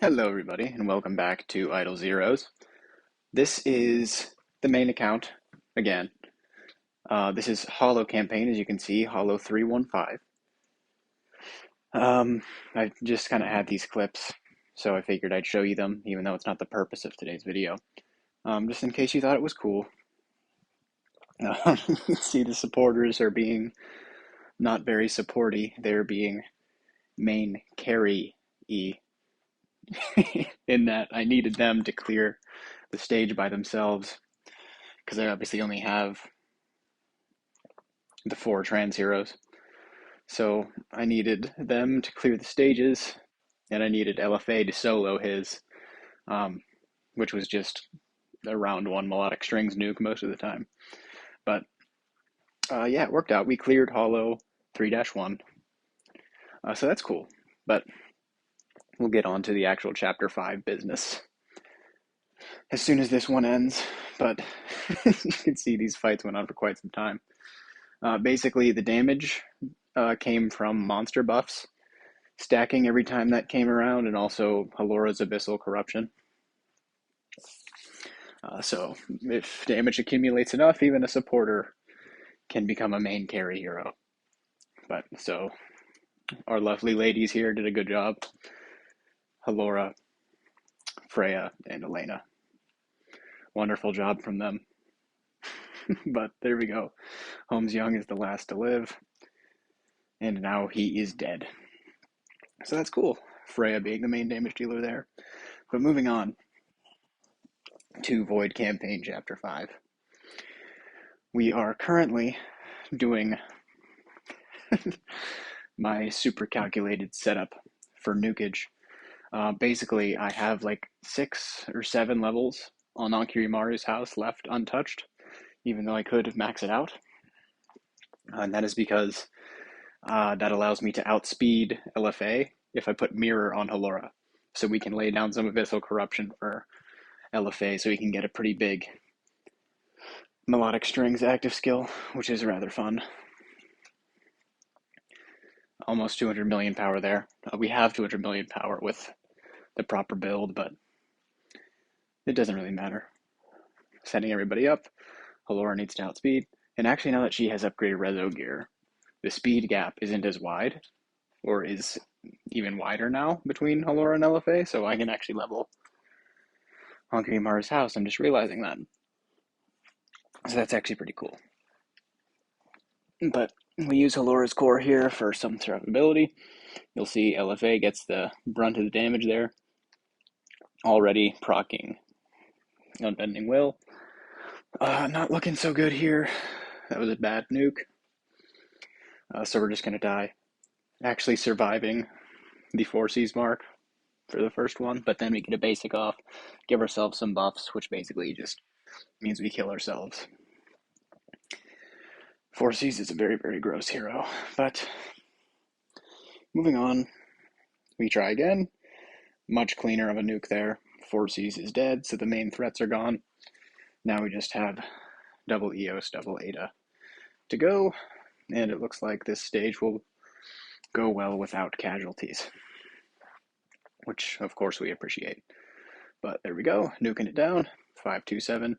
Hello everybody and welcome back to Idle Zeros. This is the main account again. This is Hollow campaign, as you can see, Hollow 315. I just kind of had these clips, so I figured I'd show you them, even though it's not the purpose of today's video. Just in case you thought it was cool. See, the supporters are being not very supporty. They're being main carry-y in that I needed them to clear the stage by themselves because I obviously only have the 4 trans heroes. So I needed them to clear the stages, and I needed LFA to solo his, which was just a round 1 melodic strings nuke most of the time. But yeah, it worked out. We cleared Hollow 3-1. So that's cool. But we'll get on to the actual Chapter 5 business as soon as this one ends. But you can see these fights went on for quite some time. Basically, the damage came from monster buffs stacking every time that came around, and also Halora's Abyssal Corruption. So if damage accumulates enough, even a supporter can become a main carry hero. But so our lovely ladies here did a good job. Halora, Freya, and Elena. Wonderful job from them. But there we go. Holmes Young is the last to live, and now he is dead. So that's cool. Freya being the main damage dealer there. But moving on to Void Campaign Chapter 5. We are currently doing my super calculated setup for nukage. Basically, I have like 6 or 7 levels on Ankirimaru's house left untouched, even though I could max it out. And that is because that allows me to outspeed LFA if I put Mirror on Halora. So we can lay down some Abyssal Corruption for LFA so he can get a pretty big melodic strings active skill, which is rather fun. Almost 200 million power there. We have 200 million power with the proper build, but it doesn't really matter. Setting everybody up, Halora needs to outspeed, and actually now that she has upgraded Rezo gear, the speed gap isn't as wide, or is even wider now between Halora and LFA, so I can actually level Ankirimaru's house. I'm just realizing that. So that's actually pretty cool. But we use Halora's core here for some survivability. You'll see LFA gets the brunt of the damage there, already proccing Unbending Will. Not looking so good here. That was a bad nuke. So we're just going to die. Actually surviving the 4Cs mark for the first one, but then we get a basic off, give ourselves some buffs, which basically just means we kill ourselves. 4Cs is a very, very gross hero, but moving on, we try again. Much cleaner of a nuke there. 4Cs is dead, so the main threats are gone. Now we just have double Eos, double Ada to go, and it looks like this stage will go well without casualties, which of course we appreciate. But there we go, nuking it down. 527,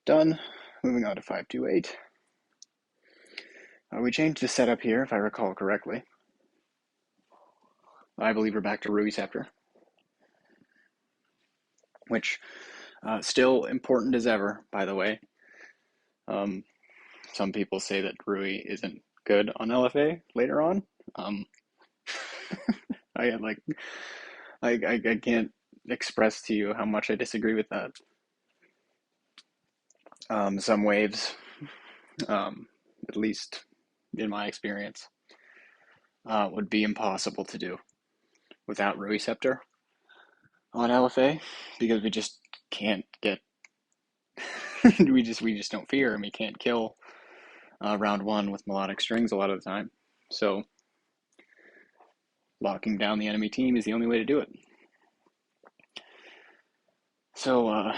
done. Moving on to 528. We changed the setup here, if I recall correctly. I believe we're back to Rui Scepter, which still important as ever, by the way. Some people say that Rui isn't good on LFA later on. I can't express to you how much I disagree with that. Some waves, at least in my experience, would be impossible to do without Rui Scepter on LFA, because we just can't get we just don't fear, and we can't kill round 1 with melodic strings a lot of the time. So locking down the enemy team is the only way to do it. So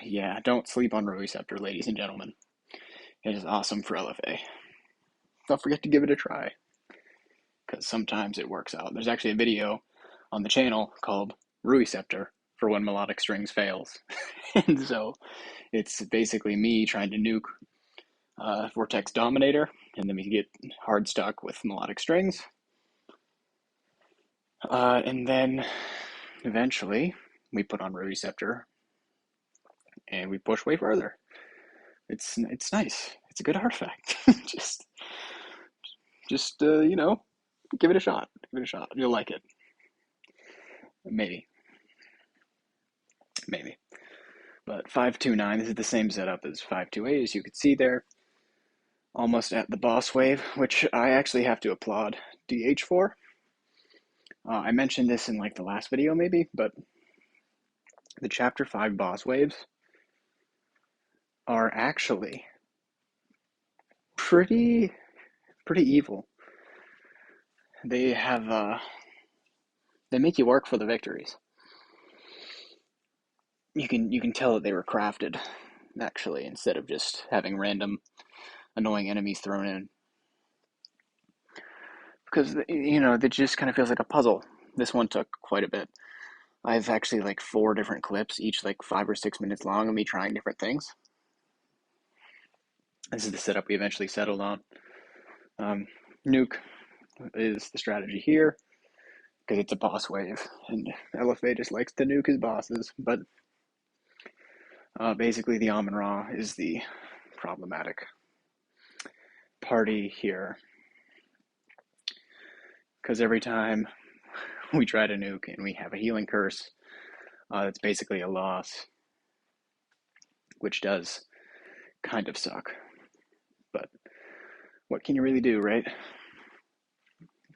yeah, don't sleep on Rui Scepter, ladies and gentlemen. It is awesome for LFA. Don't forget to give it a try, because sometimes it works out. There's actually a video on the channel called Rui Scepter for when melodic strings fails. And so it's basically me trying to nuke Vortex Dominator, and then we get hard stuck with melodic strings. And then eventually we put on Rui Scepter and we push way further. It's nice. It's a good artifact. just give it a shot. Give it a shot. You'll like it. Maybe. But 529, this is the same setup as 528, as you can see there. Almost at the boss wave, which I actually have to applaud DH for. I mentioned this in like the last video maybe, but the chapter 5 boss waves are actually pretty evil. They have they make you work for the victories. You can tell that they were crafted actually, instead of just having random annoying enemies thrown in. Because it just kind of feels like a puzzle. This one took quite a bit. I have actually like 4 different clips, each like 5 or 6 minutes long, of me trying different things. This is the setup we eventually settled on. Nuke is the strategy here, because it's a boss wave, and LFA just likes to nuke his bosses, but basically the Amun-Ra is the problematic party here, because every time we try to nuke and we have a healing curse, it's basically a loss, which does kind of suck. But what can you really do, right?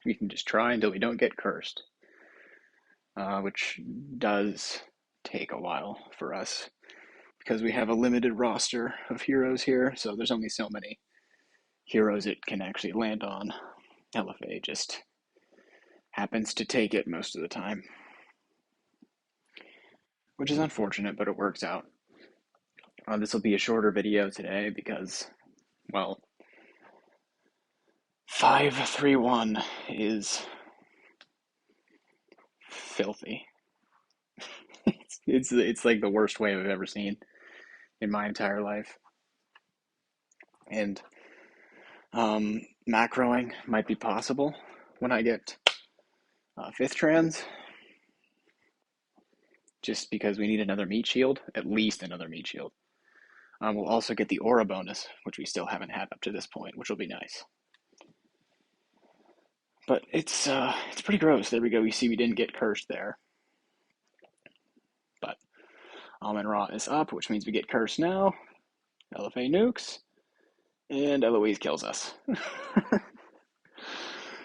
We can just try until we don't get cursed, which does take a while for us, because we have a limited roster of heroes here, so there's only so many heroes it can actually land on. LFA just happens to take it most of the time, which is unfortunate, but it works out. This will be a shorter video today because, well, 531 is filthy. It's like the worst wave I've ever seen in my entire life. And macroing might be possible when I get 5th trans, just because we need another meat shield, at least another meat shield. We'll also get the aura bonus, which we still haven't had up to this point, which will be nice. But it's pretty gross. There we go. You see we didn't get cursed there. But Amun-Ra is up, which means we get cursed now. LFA nukes, and Eloise kills us.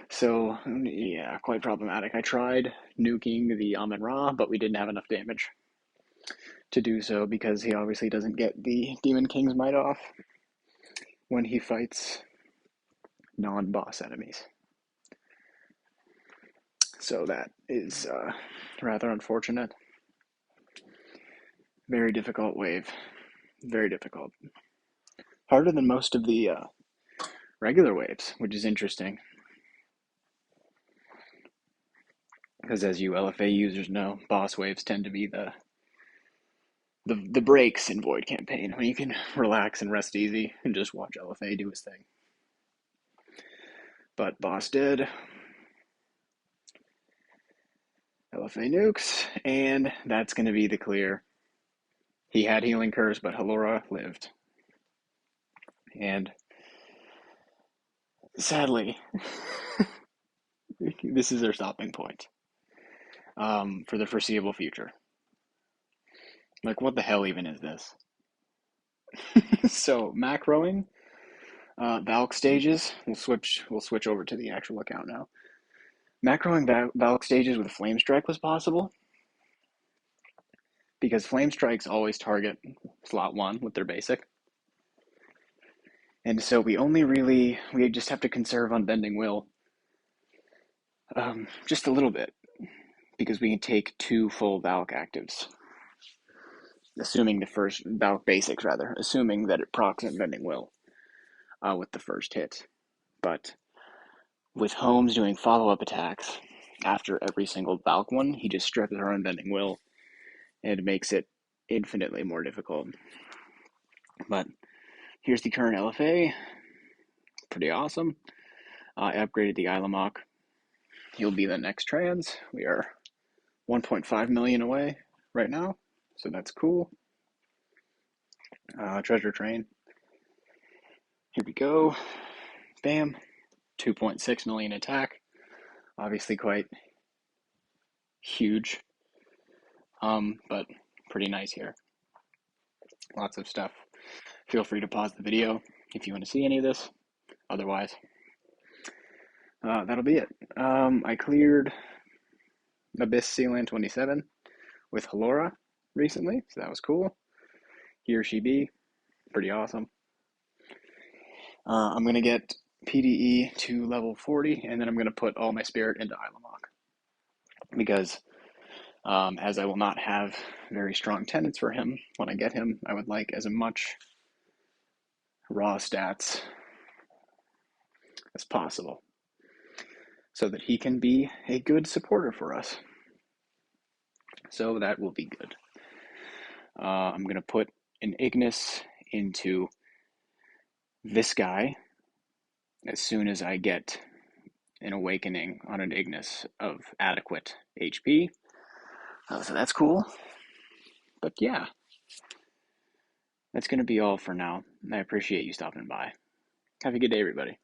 So, yeah, quite problematic. I tried nuking the Amun-Ra, but we didn't have enough damage to do so, because he obviously doesn't get the Demon King's Might off when he fights non-boss enemies. So that is rather unfortunate. Very difficult wave. Very difficult. Harder than most of the regular waves, which is interesting. Because as you LFA users know, boss waves tend to be the breaks in Void campaign, when you can relax and rest easy and just watch LFA do his thing. But boss dead. LFA nukes, and that's going to be the clear. He had healing curse, but Halora lived. And sadly, this is their stopping point for the foreseeable future. Like, what the hell even is this? So, macroing, Valk stages. We'll switch over to the actual account now. Macroing Valk stages with Flame Strike was possible, because Flame Strikes always target slot 1 with their basic. And so we just have to conserve on Bending Will just a little bit, because we can take 2 full Valk actives, assuming the first Valk basics, rather, assuming that it procs on Bending Will with the first hit. But with Holmes doing follow-up attacks, after every single Valk one, he just strips our Unbending Will, and it makes it infinitely more difficult. But here's the current LFA. Pretty awesome. I upgraded the Ilamok. He'll be the next trans. We are 1.5 million away right now, so that's cool. Treasure Train. Here we go. Bam. 2.6 million attack. Obviously quite huge, but pretty nice here. Lots of stuff. Feel free to pause the video if you want to see any of this. Otherwise, that'll be it. I cleared Abyss Sealand 27 with Halora recently, so that was cool. Here she be. Pretty awesome. I'm going to get PDE to level 40, and then I'm going to put all my spirit into Ilamok. Because as I will not have very strong tenets for him when I get him, I would like as much raw stats as possible so that he can be a good supporter for us. So that will be good. I'm going to put an Ignis into this guy as soon as I get an awakening on an Ignis of adequate HP. So that's cool. But yeah, that's going to be all for now. I appreciate you stopping by. Have a good day, everybody.